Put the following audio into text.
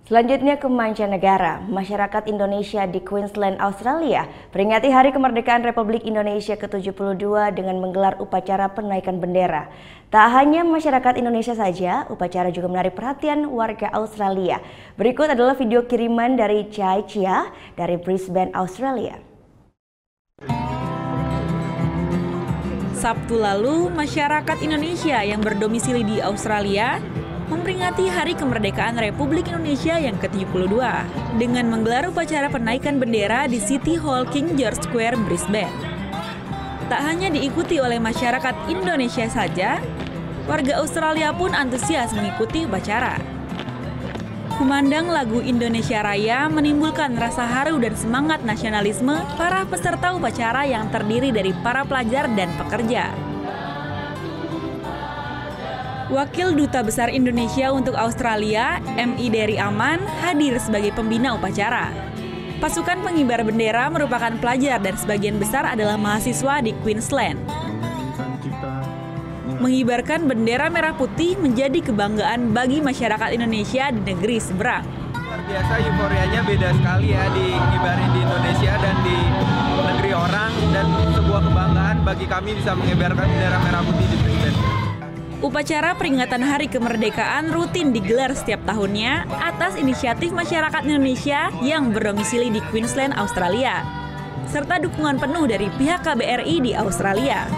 Selanjutnya ke mancanegara, masyarakat Indonesia di Queensland, Australia peringati Hari Kemerdekaan Republik Indonesia ke-72 dengan menggelar upacara penaikan bendera. Tak hanya masyarakat Indonesia saja, upacara juga menarik perhatian warga Australia. Berikut adalah video kiriman dari Chai Chia dari Brisbane, Australia. Sabtu lalu, masyarakat Indonesia yang berdomisili di Australia memperingati Hari Kemerdekaan Republik Indonesia yang ke-72 dengan menggelar upacara penaikan bendera di City Hall King George Square, Brisbane. Tak hanya diikuti oleh masyarakat Indonesia saja, warga Australia pun antusias mengikuti upacara. Kumandang lagu Indonesia Raya menimbulkan rasa haru dan semangat nasionalisme para peserta upacara yang terdiri dari para pelajar dan pekerja. Wakil Duta Besar Indonesia untuk Australia, M.I. Dery Aman, hadir sebagai pembina upacara. Pasukan pengibar bendera merupakan pelajar dan sebagian besar adalah mahasiswa di Queensland. Mengibarkan bendera merah putih menjadi kebanggaan bagi masyarakat Indonesia di negeri seberang. Luar biasa, euforianya beda sekali ya diibarin di Indonesia dan di negeri orang, dan sebuah kebanggaan bagi kami bisa mengibarkan bendera merah putih di Brisbane. Upacara peringatan Hari Kemerdekaan rutin digelar setiap tahunnya atas inisiatif masyarakat Indonesia yang berdomisili di Queensland, Australia, serta dukungan penuh dari pihak KBRI di Australia.